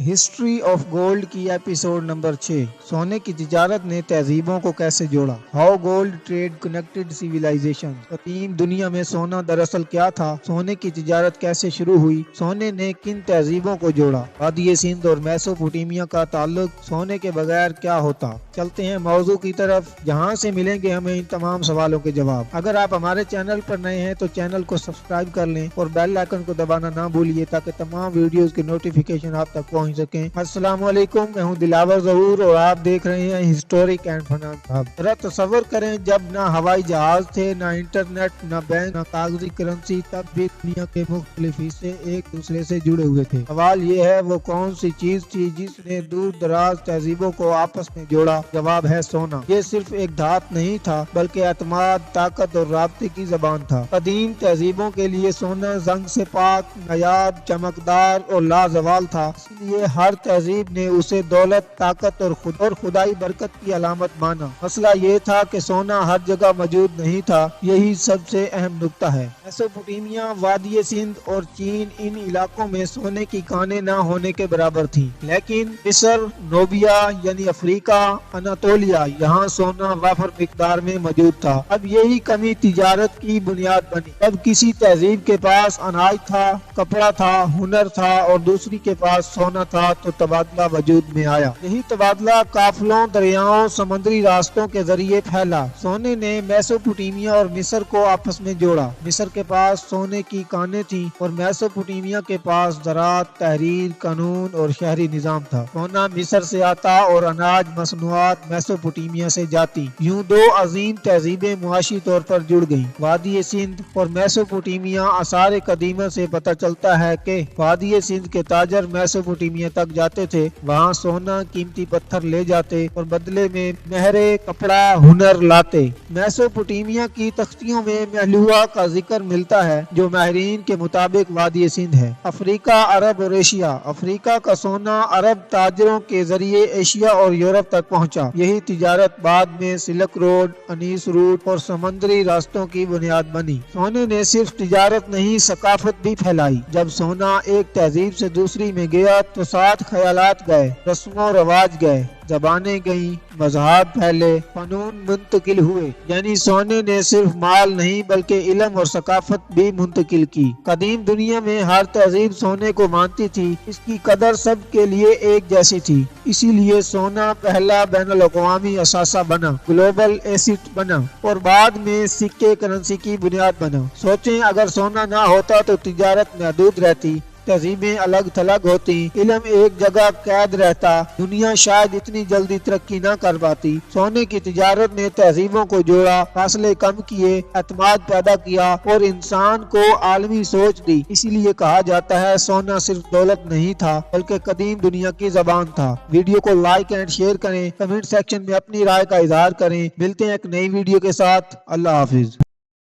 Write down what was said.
History of gold کی episode number 6 سونے کی تجارت نے تہذیبوں کو کیسے جوڑا۔ How gold trade connected civilization. قدیم دنیا میں سونا دراصل کیا تھا، سونے کی تجارت کیسے شروع ہوئی، سونے نے کن تہذیبوں کو جوڑا، وادی سندھ اور میسوپوٹیمیا کا تعلق، سونے کے بغیر کیا ہوتا۔ چلتے ہیں موضوع کی طرف، جہاں سے ملیں گے ہمیں ان تمام سوالوں کے جواب۔ اگر آپ ہمارے چینل پر نئے ہیں تو چینل کو سبسکرائب کر لیں اور بیل آئیکن کو دبانا نہ بھولیے تاکہ تمام ویڈیوز کی نوٹیفیکیشن آپ تک پہنچ سکیں۔ السلام علیکم، میں ہوں دلاور ظہور اور آپ دیکھ رہے ہیں ہسٹورک اینڈ فنانس ہب۔ ذرا تصور کریں، جب نہ ہوائی جہاز تھے، نہ انٹرنیٹ، نہ بینک، نہ کاغذی کرنسی، تب بھی دنیا کے مختلف حصے ایک دوسرے سے جڑے ہوئے تھے۔ سوال یہ ہے، وہ کون سی چیز تھی جس نے دور دراز تہذیبوں کو آپس میں جوڑا؟ جواب ہے سونا۔ یہ صرف ایک دھات نہیں تھا بلکہ اعتماد، طاقت اور رابطے کی زبان تھا۔ قدیم تہذیبوں کے لیے سونا زنگ سے پاک، نایاب، چمکدار اور لازوال تھا، اس لیے ہر تہذیب نے اسے دولت، طاقت اور خدائی برکت کی علامت مانا۔ مسئلہ یہ تھا کہ سونا ہر جگہ موجود نہیں تھا، یہی سب سے اہم نکتہ ہے۔ میسوپوٹیمیا، وادی سندھ اور چین، ان علاقوں میں سونے کی کانیں نہ ہونے کے برابر تھیں، لیکن مصر، نوبیا یعنی افریقہ، اناتولیا، یہاں سونا وافر مقدار میں موجود تھا۔ اب یہی کمی تجارت کی بنیاد بنی۔ جب کسی تہذیب کے پاس اناج تھا، کپڑا تھا، ہنر تھا اور دوسری کے پاس سونا تھا تو تبادلہ وجود میں آیا۔ یہی تبادلہ قافلوں، دریاؤں، سمندری راستوں کے ذریعے پھیلا۔ سونے نے میسوپوٹیمیا اور مصر کو آپس میں جوڑا۔ مصر کے پاس سونے کی کانیں تھیں اور میسوپوٹیمیا کے پاس زراعت، تحریر، قانون اور شہری نظام تھا۔ سونا مصر سے آتا اور اناج، مصنوعات میسوپوٹیمیا سے جاتی۔ یوں دو عظیم تہذیبیں معاشی طور پر جڑ گئیں۔ وادی سندھ اور میسوپوٹیمیا۔ آثار قدیمہ سے پتہ چلتا ہے کہ وادی سندھ کے تاجر میسوپوٹیمیا تک جاتے تھے، وہاں سونا، قیمتی پتھر لے جاتے اور بدلے میں مہرے، کپڑا، ہنر لاتے۔ میسوپوٹیمیا کی تختیوں میں مہلوہا کا ذکر ملتا ہے، جو ماہرین کے مطابق وادی سندھ ہے۔ افریقہ، عرب اور ایشیا۔ افریقہ کا سونا عرب تاجروں کے ذریعے ایشیا اور یورپ تک پہنچا۔ یہی تجارت بعد میں سلک روڈ، انیس روٹ اور سمندری راستوں کی بنیاد بنی۔ سونے نے صرف تجارت نہیں، ثقافت بھی پھیلائی۔ جب سونا ایک تہذیب سے دوسری میں گیا تو ساتھ خیالات گئے، رسم و رواج گئے، زبانیں گئیں، مذہب پھیلے، فنون منتقل ہوئے۔ یعنی سونے نے صرف مال نہیں بلکہ علم اور ثقافت بھی منتقل کی۔ قدیم دنیا میں ہر تہذیب سونے کو مانتی تھی، اس کی قدر سب کے لیے ایک جیسی تھی، اسی لیے سونا پہلا بین الاقوامی اثاثہ بنا، گلوبل ایسٹ بنا اور بعد میں سکے کرنسی کی بنیاد بنا۔ سوچیں، اگر سونا نہ ہوتا تو تجارت محدود رہتی، تہذیبیں الگ تھلگ ہوتی، علم ایک جگہ قید رہتا، دنیا شاید اتنی جلدی ترقی نہ کر پاتی۔ سونے کی تجارت نے تہذیبوں کو جوڑا، فاصلے کم کیے، اعتماد پیدا کیا اور انسان کو عالمی سوچ دی۔ اسی لیے کہا جاتا ہے سونا صرف دولت نہیں تھا بلکہ قدیم دنیا کی زبان تھا۔ ویڈیو کو لائک اینڈ شیئر کریں، کمنٹ سیکشن میں اپنی رائے کا اظہار کریں۔ ملتے ہیں ایک نئی ویڈیو کے ساتھ۔ اللہ حافظ۔